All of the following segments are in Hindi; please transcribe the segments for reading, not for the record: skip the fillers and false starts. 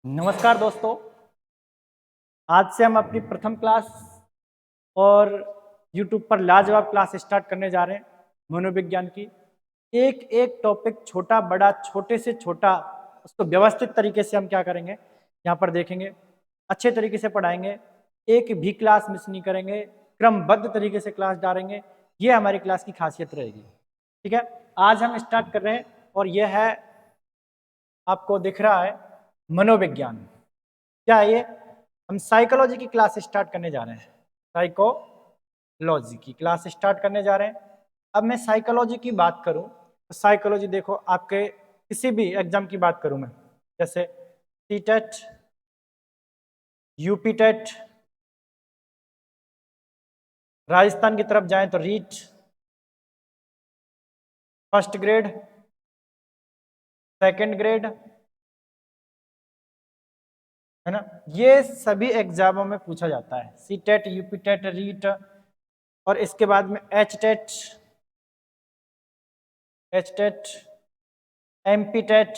नमस्कार दोस्तों। आज से हम अपनी प्रथम क्लास और YouTube पर लाजवाब क्लास स्टार्ट करने जा रहे हैं मनोविज्ञान की। एक एक टॉपिक छोटा बड़ा, छोटे से छोटा, उसको व्यवस्थित तरीके से हम क्या करेंगे यहाँ पर देखेंगे, अच्छे तरीके से पढ़ाएंगे, एक भी क्लास मिस नहीं करेंगे, क्रमबद्ध तरीके से क्लास डालेंगे। ये हमारी क्लास की खासियत रहेगी। ठीक है, आज हम स्टार्ट कर रहे हैं और यह है, आपको दिख रहा है, मनोविज्ञान। क्या है ये? हम साइकोलॉजी की क्लास स्टार्ट करने जा रहे हैं। साइकोलॉजी की क्लास स्टार्ट करने जा रहे हैं। अब मैं साइकोलॉजी की बात करूं तो साइकोलॉजी देखो, आपके किसी भी एग्जाम की बात करूं मैं, जैसे सीटेट, यूपी टेट, राजस्थान की तरफ जाएं तो REET, first grade, second grade, है ना, ये सभी एग्जामों में पूछा जाता है। C TET, UP TET, REET, और इसके बाद में एच टेट, एमपी टेट,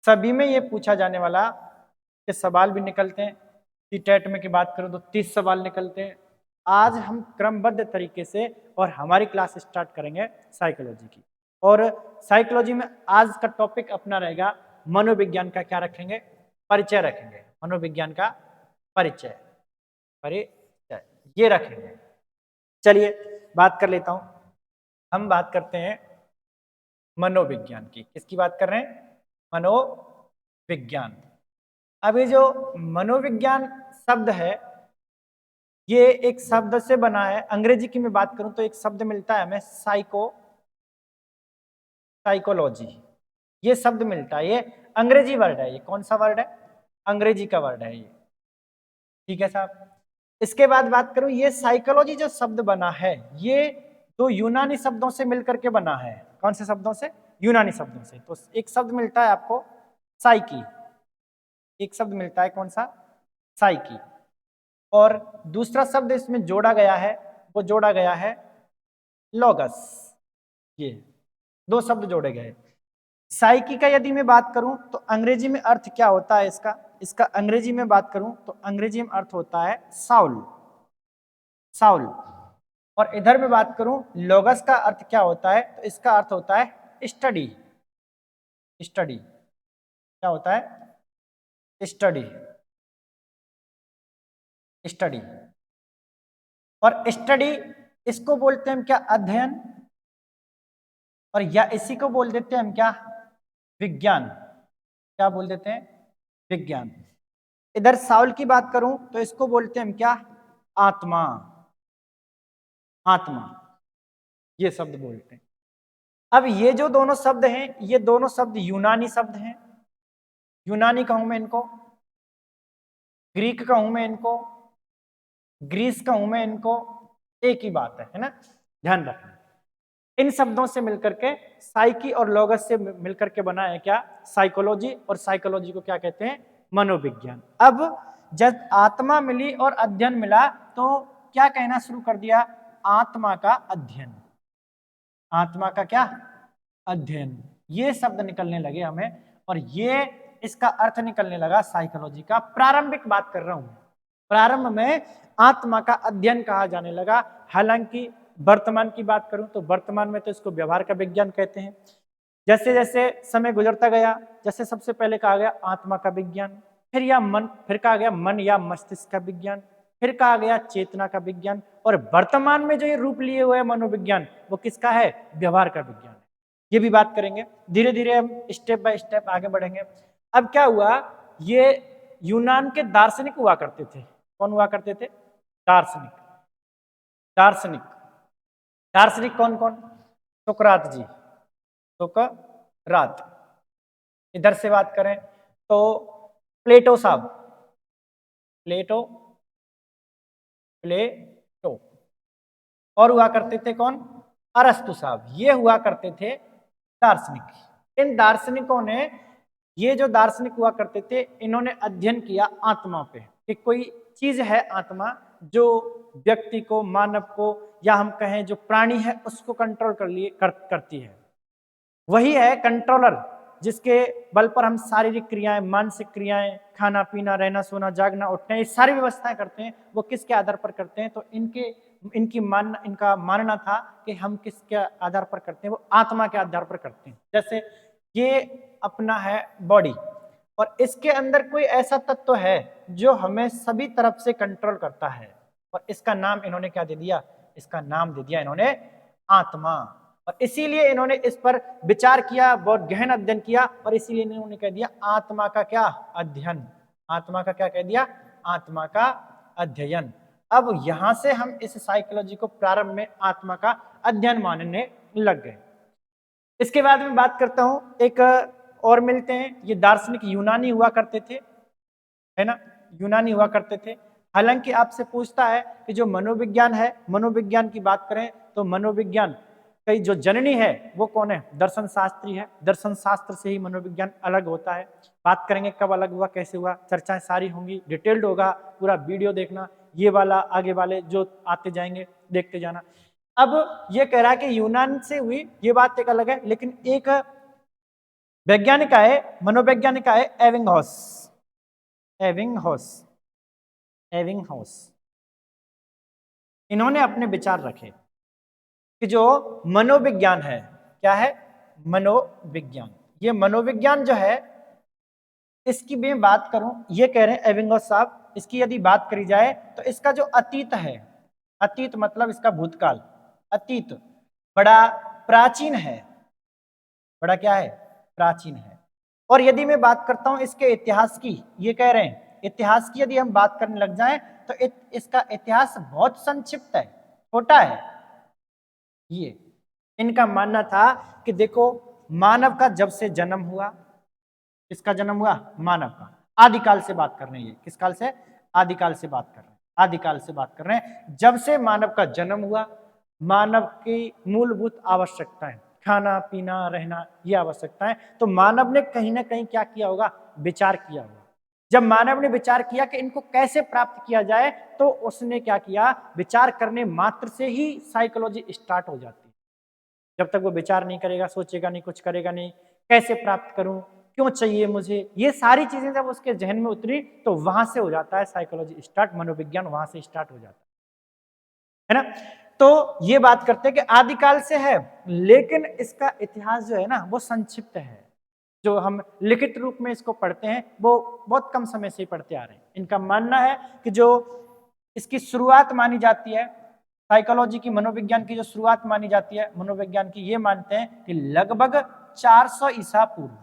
सभी में ये पूछा जाने वाला के सवाल भी निकलते हैं। सी टेट में की बात करूं तो 30 सवाल निकलते हैं। आज हम क्रमबद्ध तरीके से और हमारी क्लास स्टार्ट करेंगे साइकोलॉजी की। और साइकोलॉजी में आज का टॉपिक अपना रहेगा मनोविज्ञान का। क्या रखेंगे? परिचय रखेंगे। मनोविज्ञान का परिचय, परिचय ये रखेंगे। चलिए बात कर लेता हूं। हम बात करते हैं मनोविज्ञान की। किसकी बात कर रहे हैं? मनोविज्ञान। अब ये जो मनोविज्ञान शब्द है, ये एक शब्द से बना है। अंग्रेजी की मैं बात करूं तो एक शब्द मिलता है हमें, साइकोलॉजी। ये शब्द मिलता है, ये अंग्रेजी वर्ड है। ये कौन सा वर्ड है? अंग्रेजी का वर्ड है ये। ठीक है साहब। इसके बाद बात करूं, ये साइकोलॉजी जो शब्द बना है, ये दो यूनानी शब्दों से मिलकर के बना है। कौन से शब्दों से? यूनानी शब्दों से। तो एक शब्द मिलता है आपको साइकी, एक शब्द मिलता है कौन सा? साइकी। और दूसरा शब्द इसमें जोड़ा गया है, वो जोड़ा गया है लॉगस। ये दो शब्द जोड़े गए। साइकी का यदि मैं बात करूं तो अंग्रेजी में अर्थ क्या होता है इसका? इसका अंग्रेजी में बात करूं तो अंग्रेजी में अर्थ होता है साउल, साउल। और इधर में बात करूं लॉगस का अर्थ क्या होता है, तो इसका अर्थ होता है स्टडी। स्टडी क्या होता है? Study, study. और स्टडी इसको बोलते हैं हम क्या? अध्ययन। और या इसी को बोल देते हैं हम क्या? विज्ञान। क्या बोल देते हैं? विज्ञान। इधर साउल की बात करूं तो इसको बोलते हैं हम क्या? आत्मा, आत्मा। ये शब्द बोलते हैं। अब ये जो दोनों शब्द हैं, ये दोनों शब्द यूनानी शब्द हैं। यूनानी कहूं मैं इनको, ग्रीक कहूं मैं इनको, ग्रीस कहूं मैं इनको, एक ही बात है ना, ध्यान रखना। इन शब्दों से मिलकर के साइकी और लॉगस से मिलकर के बना है क्या? साइकोलॉजी। और साइकोलॉजी को क्या कहते हैं? मनोविज्ञान। अब जब आत्मा मिली और अध्ययन मिला तो क्या कहना शुरू कर दिया? आत्मा का अध्ययन। आत्मा का क्या? अध्ययन। ये शब्द निकलने लगे हमें, और ये इसका अर्थ निकलने लगा साइकोलॉजी का। प्रारंभिक बात कर रहा हूं, प्रारंभ में आत्मा का अध्ययन कहा जाने लगा। हालांकि वर्तमान की बात करूं तो वर्तमान में तो इसको व्यवहार का विज्ञान कहते हैं। जैसे जैसे समय गुजरता गया, जैसे सबसे पहले कहा गया आत्मा का विज्ञान, फिर या मन, फिर कहा गया मन या मस्तिष्क का विज्ञान, फिर कहा गया चेतना का विज्ञान, और वर्तमान में जो ये रूप लिए हुए मनोविज्ञान, वो किसका है? व्यवहार का विज्ञान है। ये भी बात करेंगे। धीरे धीरे हम स्टेप बाय स्टेप आगे बढ़ेंगे। अब क्या हुआ, ये यूनान के दार्शनिक हुआ करते थे। कौन हुआ करते थे? दार्शनिक। दार्शनिक, दार्शनिक कौन कौन? सुकरात जी, सुकरात। इधर से बात करें तो प्लेटो साहब, प्लेटो, प्लेटो। और हुआ करते थे कौन? अरस्तु साहब। ये हुआ करते थे दार्शनिक। इन दार्शनिकों ने, ये जो दार्शनिक हुआ करते थे, इन्होंने अध्ययन किया आत्मा पे कि कोई चीज है आत्मा जो व्यक्ति को, मानव को, या हम कहें जो प्राणी है उसको कंट्रोल करती है। वही है कंट्रोलर। जिसके बल पर हम शारीरिक क्रियाएं, मानसिक क्रियाएं, खाना पीना, रहना सोना, जागना, उठना, ये सारी व्यवस्थाएं करते हैं, वो किसके आधार पर करते हैं? तो इनका मानना था कि हम किसके आधार पर करते हैं? वो आत्मा के आधार पर करते हैं। जैसे ये अपना है बॉडी, और इसके अंदर कोई ऐसा तत्व है जो हमें सभी तरफ से कंट्रोल करता है, और इसका नाम इन्होंने क्या दे दिया? इसका नाम दे दिया इन्होंने आत्मा। और इसीलिए इन्होंने इस पर विचार किया, बहुत गहन अध्ययन किया, और इसीलिए इन्होंने कह दिया आत्मा का क्या अध्ययन। आत्मा का क्या कह दिया? आत्मा का अध्ययन। अब यहां से हम इस साइकोलॉजी को प्रारंभ में आत्मा का अध्ययन मानने लग गए। इसके बाद में बात करता हूं, एक और मिलते हैं, ये दार्शनिक यूनानी हुआ करते थे, है ना, यूनानी हुआ करते थे। हालांकि आपसे पूछता है कि जो मनोविज्ञान है, मनोविज्ञान की बात करें तो मनोविज्ञान कई जो जननी है वो कौन है? दर्शन शास्त्री है। दर्शन शास्त्र से ही मनोविज्ञान अलग होता है। बात करेंगे कब अलग हुआ, कैसे हुआ, चर्चाएं सारी होंगी, डिटेल्ड होगा, पूरा वीडियो देखना, ये वाला आगे वाले जो आते जाएंगे देखते जाना। अब ये कह रहा है कि यूनान से हुई, ये बात एक अलग है, लेकिन एक वैज्ञानिक आए, मनोवैज्ञानिक आए, एविंगहॉस। एविंगहॉस एविंगहॉस इन्होंने अपने विचार रखे कि जो मनोविज्ञान है, क्या है? मनोविज्ञान। ये मनोविज्ञान जो है, इसकी मैं बात करूं, ये कह रहे हैं एविंगहॉस साहब, इसकी यदि बात करी जाए तो इसका जो अतीत है, अतीत मतलब इसका भूतकाल, अतीत बड़ा प्राचीन है। बड़ा क्या है? प्राचीन है। और यदि मैं बात करता हूं इसके इतिहास की, ये कह रहे हैं इतिहास की यदि हम बात करने लग जाएं तो इसका इतिहास बहुत संक्षिप्त है, छोटा है। ये इनका मानना था कि देखो, मानव का जब से जन्म हुआ, किसका जन्म हुआ? मानव का। आदिकाल से बात कर रहे हैं, ये किस काल से? आदिकाल से बात कर रहे हैं, आदिकाल से बात कर रहे हैं। जब से मानव का जन्म हुआ, मानव की मूलभूत आवश्यकताएं, खाना पीना रहना, ये आवश्यकताएं, तो मानव ने कहीं ना कहीं क्या किया होगा? विचार किया होगा। जब मानव ने विचार किया कि इनको कैसे प्राप्त किया जाए, तो उसने क्या किया? विचार करने मात्र से ही साइकोलॉजी स्टार्ट हो जाती है। जब तक वो विचार नहीं करेगा, सोचेगा नहीं, कुछ करेगा नहीं, कैसे प्राप्त करूं, क्यों चाहिए मुझे, ये सारी चीजें जब उसके जहन में उतरी तो वहां से हो जाता है साइकोलॉजी स्टार्ट, मनोविज्ञान वहां से स्टार्ट हो जाता है ना। तो ये बात करते हैं कि आदिकाल से है, लेकिन इसका इतिहास जो है ना वो संक्षिप्त है। जो हम लिखित रूप में इसको पढ़ते हैं वो बहुत कम समय से ही पढ़ते आ रहे हैं। इनका मानना है कि जो इसकी शुरुआत मानी जाती है, साइकोलॉजी की, मनोविज्ञान की जो शुरुआत मानी जाती है, मनोविज्ञान की, ये मानते हैं कि लगभग 400 ईसा पूर्व,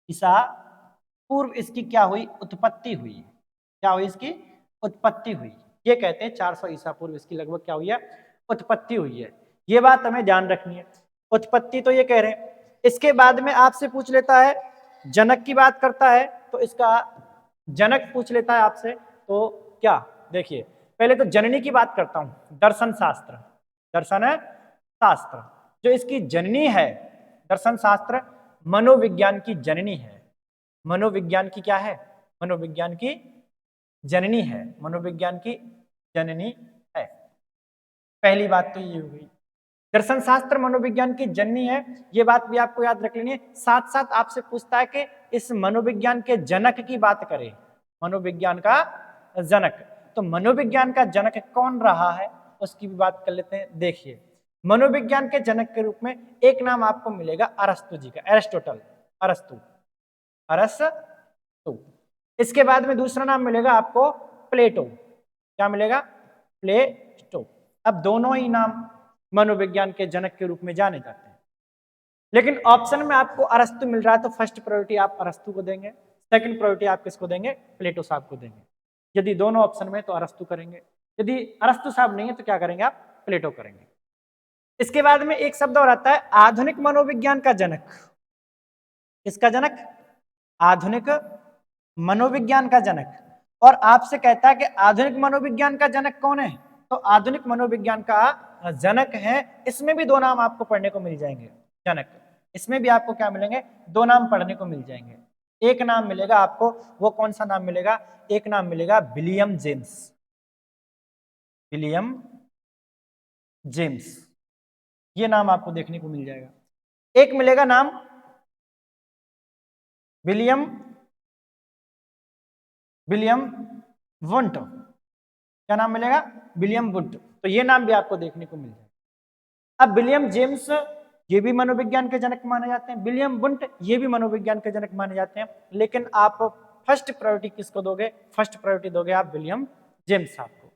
ईसा पूर्व इसकी क्या हुई? उत्पत्ति हुई। क्या हुई? इसकी उत्पत्ति हुई। ये कहते हैं 400 ईसा पूर्व इसकी लगभग क्या हुई है? उत्पत्ति हुई है। ये बात हमें ध्यान रखनी है। उत्पत्ति तो ये कह रहे हैं। इसके बाद में आपसे पूछ लेता है, जनक की बात करता है तो इसका जनक पूछ लेता है आपसे, तो क्या? देखिए, पहले तो जननी की बात करता हूं। दर्शन शास्त्र, दर्शन शास्त्र जो इसकी जननी है, दर्शन शास्त्र मनोविज्ञान की जननी है। मनोविज्ञान की क्या है? मनोविज्ञान की जननी है, मनोविज्ञान की जननी है। पहली बात तो ये हो गई, दर्शन शास्त्र मनोविज्ञान की जननी है। ये बात भी आपको याद रख लेनी है। साथ साथ आपसे पूछता है कि इस मनोविज्ञान के जनक की बात करें, मनोविज्ञान का जनक, तो मनोविज्ञान का जनक कौन रहा है उसकी भी बात कर लेते हैं। देखिए, मनोविज्ञान के जनक के रूप में एक नाम आपको मिलेगा अरस्तु जी का, एरिस्टोटल, अरस्तु, अरस्तु। इसके बाद में दूसरा नाम मिलेगा आपको प्लेटो। क्या मिलेगा? प्लेटो। अब दोनों ही नाम मनोविज्ञान के जनक के रूप में जाने जाते हैं। लेकिन ऑप्शन में आपको अरस्तु मिल रहा है तो फर्स्ट प्रायोरिटी आप अरस्तु को देंगे, सेकंड प्रायोरिटी आप किसको देंगे? प्लेटो साहब को देंगे। यदि दोनों ऑप्शन में तो अरस्तु करेंगे, यदि अरस्तु साहब नहीं है तो क्या करेंगे आप? प्लेटो करेंगे। इसके बाद में एक शब्द और आता है, आधुनिक मनोविज्ञान का जनक। किसका जनक? आधुनिक मनोविज्ञान का जनक। और आपसे कहता है कि आधुनिक मनोविज्ञान का जनक कौन है? तो आधुनिक मनोविज्ञान का जनक है, इसमें भी दो नाम आपको पढ़ने को मिल जाएंगे। जनक, इसमें भी आपको क्या मिलेंगे? दो नाम पढ़ने को मिल जाएंगे। एक नाम मिलेगा आपको, वो कौन सा नाम मिलेगा? एक नाम मिलेगा विलियम जेम्स। विलियम जेम्स, ये नाम आपको देखने को मिल जाएगा। एक मिलेगा नाम विलियम विलियम वुंट, क्या नाम मिलेगा? William Wundt. तो ये नाम भी आपको देखने को मिल जाएगा। अब विलियम जेम्स ये भी मनोविज्ञान के जनक माने जाते हैं, विलियम वुंट ये भी मनोविज्ञान के जनक माने जाते हैं, लेकिन आप फर्स्ट प्रायोरिटी किसको दोगे? फर्स्ट प्रायोरिटी दोगे आप विलियम जेम्स साहब को,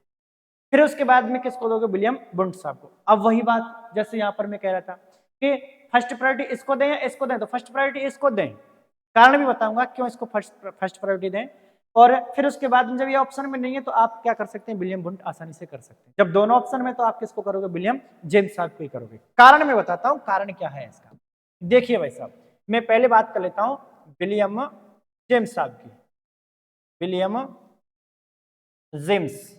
फिर उसके बाद में किसको दोगे? विलियम वुंट साहब को। अब वही बात जैसे यहाँ पर मैं कह रहा था कि फर्स्ट प्रायोरिटी इसको दें या इसको दें, तो फर्स्ट प्रायोरिटी इसको दें, कारण भी बताऊंगा क्यों इसको फर्स्ट प्रायोरिटी दें। और फिर उसके बाद जब ये ऑप्शन में नहीं है तो आप क्या कर सकते हैं? विलियम वुंट आसानी से कर सकते हैं। जब दोनों ऑप्शन में तो आप किसको करोगे? विलियम जेम्स साहब को ही करोगे। कारण मैं बताता हूं, कारण क्या है इसका। देखिए भाई साहब, मैं पहले बात कर लेता हूं विलियम जेम्स साहब की। विलियम जेम्स,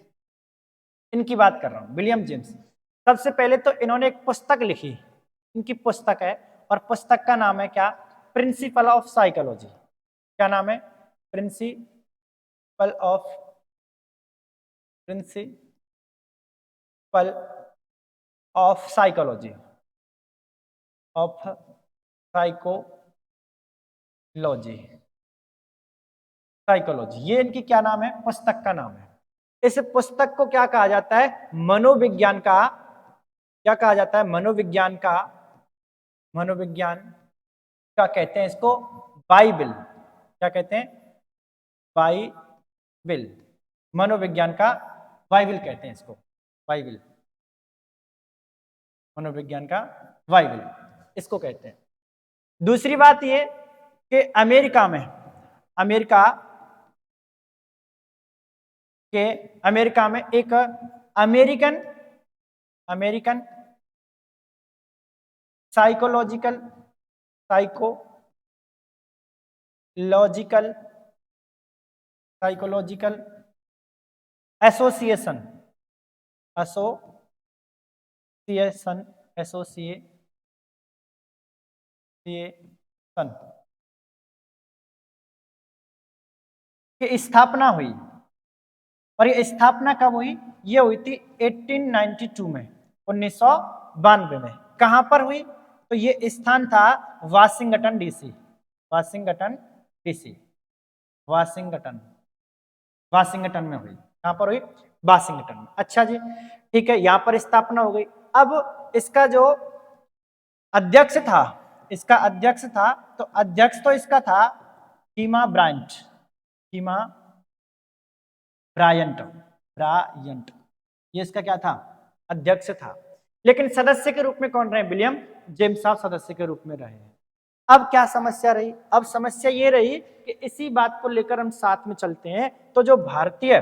इनकी बात कर रहा हूं, विलियम जेम्स। सबसे पहले तो इन्होंने एक पुस्तक लिखी, इनकी पुस्तक है, और पुस्तक का नाम है क्या? Principle of psychology. क्या नाम है? Principle of psychology, of psychology, ये इनकी क्या नाम है? पुस्तक का नाम है। इस पुस्तक को क्या कहा जाता है? मनोविज्ञान का, क्या कहा जाता है? मनोविज्ञान का कहते हैं इसको बाइबिल। क्या कहते हैं? बाइबिल। मनोविज्ञान का बाइबिल कहते हैं इसको, बाइबिल, मनोविज्ञान का बाइबिल इसको कहते हैं। दूसरी बात ये कि अमेरिका में एक अमेरिकन साइकोलॉजिकल एसोसिएशन की स्थापना हुई। और ये स्थापना कब हुई? ये हुई थी 1892 में, 1992 में। कहां पर हुई? तो ये स्थान था वाशिंगटन डीसी, वाशिंगटन में हुई। कहां पर हुई? वाशिंगटन में। अच्छा जी, ठीक है, यहां पर स्थापना हो गई। अब इसका जो अध्यक्ष था, तो अध्यक्ष तो इसका था कीमा ब्रायंट, ये इसका क्या था? अध्यक्ष था। लेकिन सदस्य के रूप में कौन रहे? विलियम जेम्स साहब सदस्य के रूप में रहे हैं। अब क्या समस्या रही? अब समस्या ये रही कि इसी बात को लेकर हम साथ में चलते हैं। तो जो भारतीय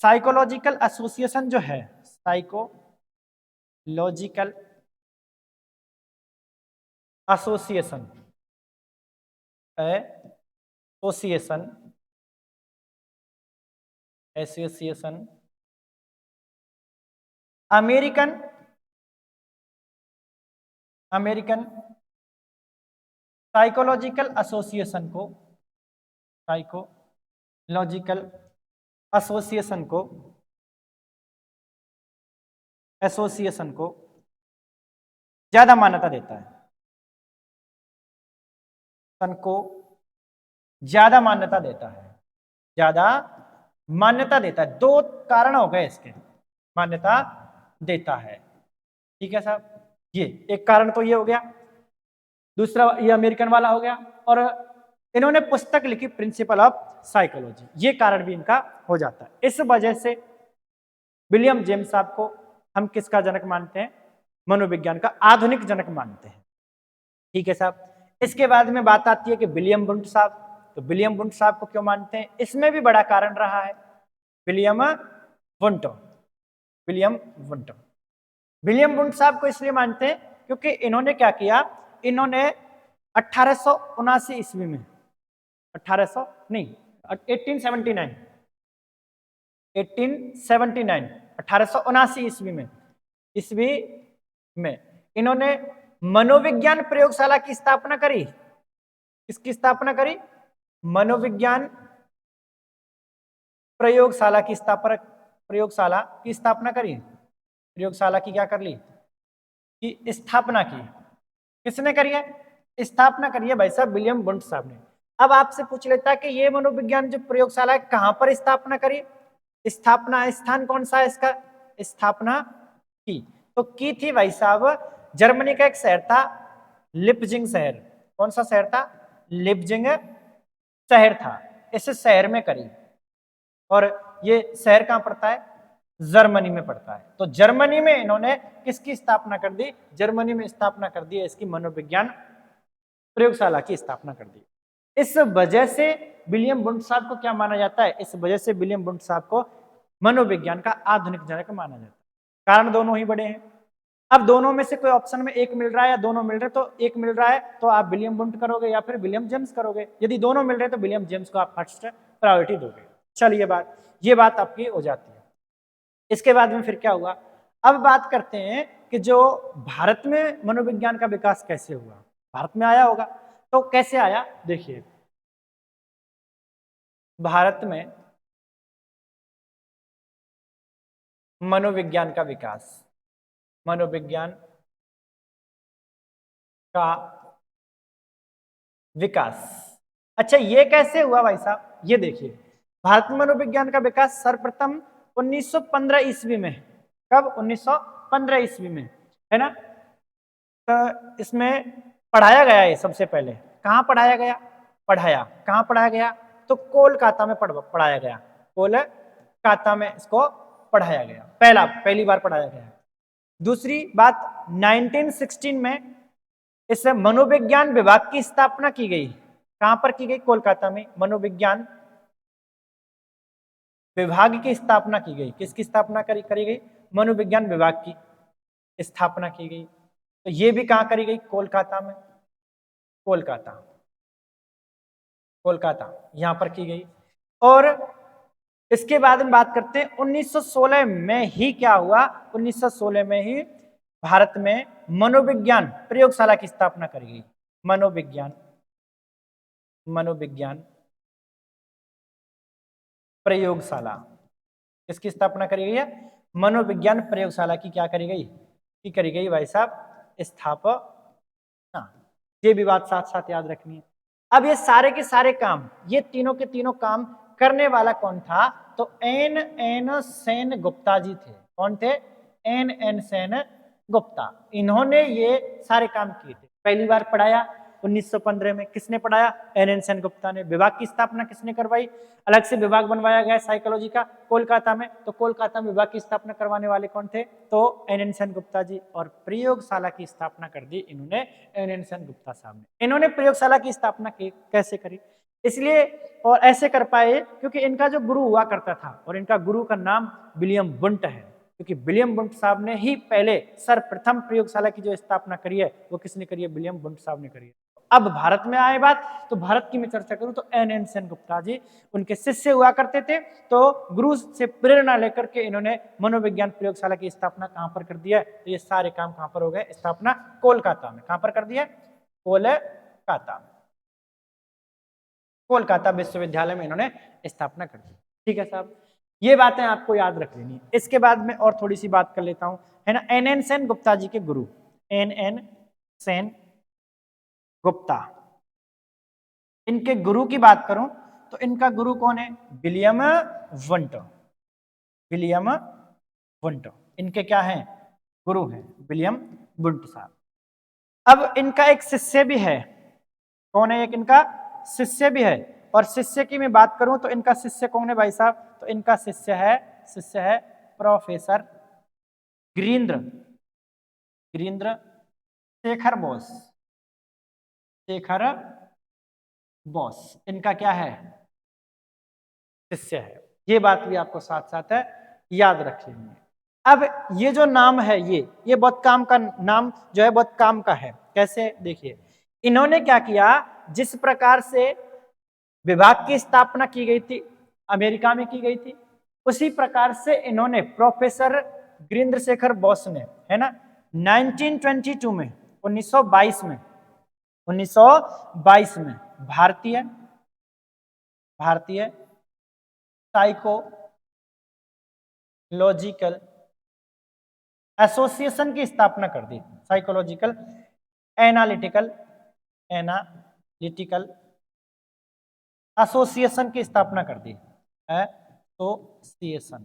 साइकोलॉजिकल एसोसिएशन जो है, psychological association American psychological association को ज्यादा मान्यता देता है, को ज्यादा मान्यता देता है। दो कारण हो गए इसके, मान्यता देता है। ठीक है साहब, ये एक कारण तो ये हो गया, दूसरा ये अमेरिकन वाला हो गया, और इन्होंने पुस्तक लिखी प्रिंसिपल ऑफ साइकोलॉजी, ये कारण भी इनका हो जाता है। इस वजह से विलियम जेम्स साहब को हम किसका जनक मानते हैं? मनोविज्ञान का आधुनिक जनक मानते हैं। ठीक है साहब, इसके बाद में बात आती है कि विलियम वुंट साहब। तो विलियम वुंट साहब को क्यों मानते हैं? इसमें भी बड़ा कारण रहा है। विलियम वुंट साहब को इसलिए मानते हैं क्योंकि इन्होंने क्या किया? इन्होंने 1879 ईस्वी में, 1879 ईस्वी में इन्होंने मनोविज्ञान प्रयोगशाला की स्थापना करी। किसकी स्थापना करी? मनोविज्ञान प्रयोगशाला की स्थापना करी। प्रयोगशाला की क्या कर ली? की स्थापना की। किसने करी है? स्थापना करी है भाई साहब विलियम वुंड साहब ने। अब आपसे पूछ लेता है कि ये मनोविज्ञान जो प्रयोगशाला है कहां पर स्थापना करी, स्थापना स्थान कौन सा है इसका, स्थापना की तो की थी भाई साहब जर्मनी का एक शहर था लिप्जिंग शहर। कौन सा शहर था? लिप्जिंग शहर था। इस शहर में करी और ये शहर कहां पड़ता है? जर्मनी में पड़ता है। तो जर्मनी में इन्होंने किसकी स्थापना कर दी? जर्मनी में स्थापना कर दी इसकी मनोविज्ञान प्रयोगशाला की स्थापना कर दी। इस वजह से विलियम वुंड साहब को क्या माना जाता है? इस वजह से विलियम वुंड साहब को मनोविज्ञान का आधुनिक जनक माना जाता है। कारण दोनों ही बड़े हैं। अब दोनों में से कोई ऑप्शन में एक मिल रहा है या दोनों मिल रहे हैं, तो एक मिल रहा है तो आप विलियम वुंड करोगे या फिर विलियम जेम्स करोगे। यदि दोनों मिल रहे हैं तो विलियम जेम्स को आप फर्स्ट प्रायोरिटी दोगे। चलिए ये बात आपकी हो जाती है। इसके बाद में फिर क्या हुआ? अब बात करते हैं कि जो भारत में मनोविज्ञान का विकास कैसे हुआ। भारत में आया होगा तो कैसे आया? देखिए भारत में मनोविज्ञान का विकास, मनोविज्ञान का विकास, अच्छा ये कैसे हुआ भाई साहब? ये देखिए भारत में मनोविज्ञान का विकास सर्वप्रथम 1915 ईस्वी में। कब? 1915 ईस्वी में, है ना। तो इसमें पढ़ाया गया है सबसे पहले। कहाँ पढ़ाया गया? कहाँ पढ़ाया गया? तो कोलकाता में पढ़ाया गया। कोलकाता में इसको पढ़ाया गया, पहली बार पढ़ाया गया। दूसरी बात 1916 में इस मनोविज्ञान विभाग की स्थापना की गई। कहां पर की गई? कोलकाता में मनोविज्ञान विभाग की स्थापना की गई। किसकी स्थापना करी गई? मनोविज्ञान विभाग की स्थापना की गई। तो ये भी कहां करी गई? कोलकाता में। कोलकाता यहां पर की गई। और इसके बाद में बात करते हैं 1916 में ही क्या हुआ? 1916 में ही भारत में मनोविज्ञान प्रयोगशाला की स्थापना करी गई। मनोविज्ञान प्रयोगशाला किसकी स्थापना करी गई है? मनोविज्ञान प्रयोगशाला की क्या करी गई? करी गई भाई साहब स्थापना। ये भी बात साथ साथ याद रखनी है। अब ये सारे के सारे काम, ये तीनों के तीनों काम करने वाला कौन था? तो एन सेन गुप्ता जी थे। कौन थे? एन सेन गुप्ता। इन्होंने ये सारे काम किए थे। पहली बार पढ़ाया 1915 में। किसने पढ़ाया? एन सेन गुप्ता ने। विभाग की स्थापना किसने करवाई? अलग से विभाग बनवाया गया साइकोलॉजी का कोलकाता में। तो कोलकाता में विभाग की स्थापना करवाने वाले कौन थे? तो एन सेन गुप्ता जी। और प्रयोगशाला की स्थापना कर दी इन्होंने एन सेन गुप्ता साहब ने। इन्होंने प्रयोगशाला की स्थापना कैसे करी? इसलिए और ऐसे कर पाए क्योंकि इनका जो गुरु हुआ करता था, और इनका गुरु का नाम विलियम वुंड है, क्योंकि विलियम वुंड साहब ने ही पहले सर्वप्रथम प्रयोगशाला की जो स्थापना करी है वो किसने करी है? विलियम वुंड साहब ने करी है। अब भारत में आए बात, तो भारत की मैं चर्चा करूं तो एन सेन गुप्ता जी उनके शिष्य हुआ करते थे। तो गुरु से प्रेरणा लेकर के इन्होंने मनोविज्ञान प्रयोगशाला की स्थापना कहां पर कर दिया? तो ये सारे काम कहां पर हो गए? स्थापना कोलकाता में। कहां पर कर दिया? कोलकाता विश्वविद्यालय में इन्होंने स्थापना कर दी। ठीक है साहब, ये बातें आपको याद रख लेनी है। इसके बाद में और थोड़ी सी बात कर लेता हूं, है ना। एन सेन गुप्ता जी के गुरु एन सेन गुप्ता, इनके गुरु की बात करूं तो इनका गुरु कौन है? William wound. इनके क्या हैं? गुरु हैं विलियम वुंड साहब। अब इनका एक शिष्य भी है। कौन है? एक इनका शिष्य भी है। और शिष्य की मैं बात करूं तो इनका शिष्य कौन है भाई साहब? तो इनका शिष्य है प्रोफेसर गिरीन्द्र शेखर बोस। इनका क्या है? शिष्य है। ये बात भी आपको साथ साथ है याद रख लेनी है। अब ये जो नाम है ये बहुत काम का नाम जो है, बहुत काम का है। कैसे? देखिए इन्होंने क्या किया, जिस प्रकार से विभाग की स्थापना की गई थी अमेरिका में की गई थी, उसी प्रकार से इन्होंने प्रोफेसर गिरीन्द्र शेखर बोस ने, है ना, 1922 में 1922 में भारतीय साइकोलॉजिकल एसोसिएशन की स्थापना कर दी। साइकोलॉजिकल एनालिटिकल एसोसिएशन की स्थापना कर दी। एसोसिएशन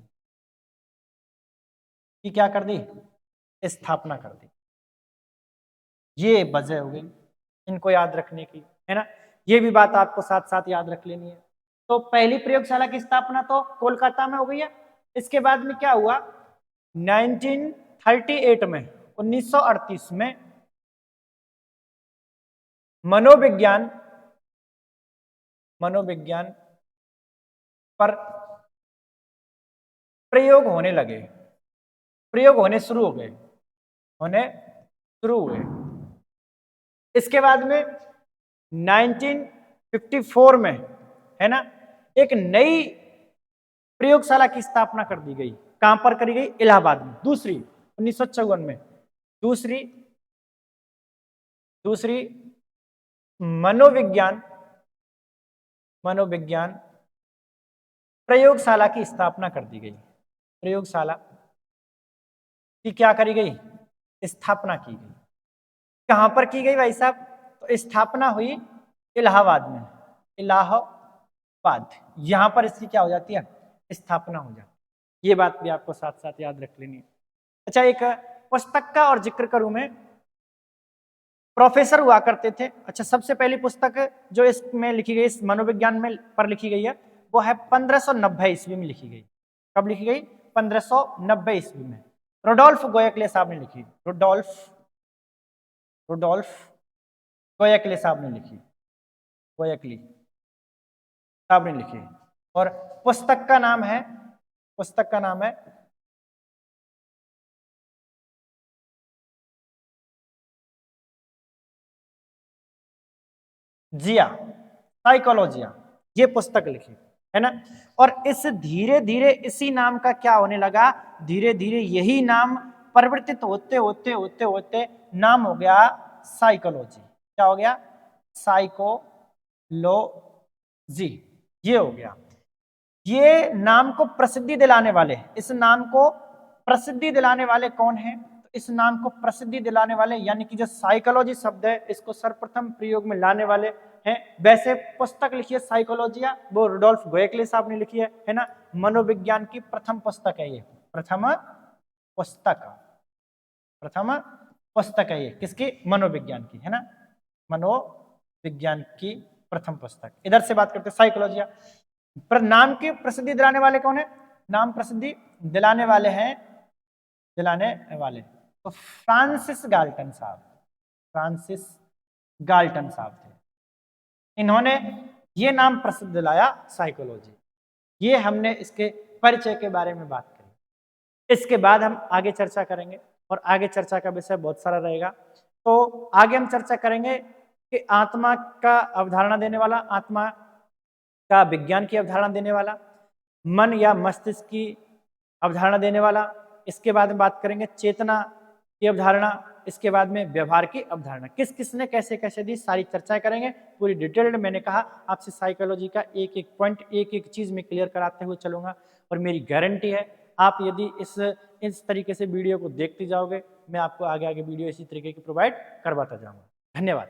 की क्या कर दी? स्थापना कर दी। ये वजह हो गई इनको याद रखने की, है ना। ये भी बात आपको साथ साथ याद रख लेनी है। तो पहली प्रयोगशाला की स्थापना तो कोलकाता में हो गई है। इसके बाद में क्या हुआ, 1938 में 1938 में मनोविज्ञान पर प्रयोग होने लगे, प्रयोग होने शुरू हुए। इसके बाद में 1954 में, है ना, एक नई प्रयोगशाला की स्थापना कर दी गई। कहां पर करी गई? इलाहाबाद में। दूसरी 1954 में दूसरी मनोविज्ञान प्रयोगशाला की स्थापना कर दी गई। प्रयोगशाला की क्या करी गई? स्थापना की गई। कहां पर की गई भाई साहब? तो स्थापना हुई इलाहाबाद में। इलाहाबाद, यहां पर इसकी क्या हो जाती है? स्थापना हो जाती है। ये बात भी आपको साथ साथ याद रख लेनी है। अच्छा, एक पुस्तक का और जिक्र करूं मैं, प्रोफेसर हुआ करते थे। अच्छा, सबसे पहली पुस्तक जो इसमें लिखी गई, इस मनोविज्ञान में पर लिखी गई है, वो है 1590 ईस्वी में लिखी गई। कब लिखी गई? 1590 ईस्वी में। रुडोल्फ गोयकले साहब ने लिखी। रुडोल्फ गोयकले साहब ने लिखी। गोयकली साहब ने लिखी। और पुस्तक का नाम है जिया, साइकोलॉजिया। ये पुस्तक लिखी, है ना। और इस धीरे धीरे इसी नाम का क्या होने लगा? धीरे धीरे यही नाम परिवर्तित होते होते होते होते नाम हो गया साइकोलॉजी। क्या हो गया? साइकोलॉजी, ये हो गया। ये नाम को प्रसिद्धि दिलाने वाले, इस नाम को प्रसिद्धि दिलाने वाले कौन है? तो इस नाम को प्रसिद्धि दिलाने वाले, यानी कि जो साइकोलॉजी शब्द है, इसको सर्वप्रथम प्रयोग में लाने वाले हैं। वैसे पुस्तक लिखी है साइकोलॉजिया, वो रुडोल्फ गोयकले साहब ने लिखी है ना। मनोविज्ञान की प्रथम पुस्तक है ये, प्रथम पुस्तक है ये। किसकी? मनोविज्ञान की, है ना। मनोविज्ञान की प्रथम पुस्तक। इधर से बात करते हैं साइकोलॉजिया पर। नाम की प्रसिद्धि दिलाने वाले कौन है? नाम प्रसिद्धि दिलाने वाले तो फ्रांसिस गाल्टन साहब थे। इन्होंने ये नाम प्रसिद्ध दिलाया साइकोलॉजी। ये हमने इसके परिचय के बारे में बात करी। इसके बाद हम आगे चर्चा करेंगे, और आगे चर्चा का विषय बहुत सारा रहेगा। तो आगे हम चर्चा करेंगे कि आत्मा का अवधारणा देने वाला, आत्मा का विज्ञान की अवधारणा देने वाला, मन या मस्तिष्क की अवधारणा देने वाला। इसके बाद में बात करेंगे चेतना की अवधारणा। इसके बाद में व्यवहार की अवधारणा, किस किसने कैसे कैसे दी, सारी चर्चा करेंगे पूरी डिटेल्ड। मैंने कहा आपसे साइकोलॉजी का एक एक पॉइंट, एक एक चीज में क्लियर कराते हुए चलूंगा। और मेरी गारंटी है, आप यदि इस तरीके से वीडियो को देखते जाओगे, मैं आपको आगे आगे वीडियो इसी तरीके की प्रोवाइड करवाता जाऊंगा। धन्यवाद।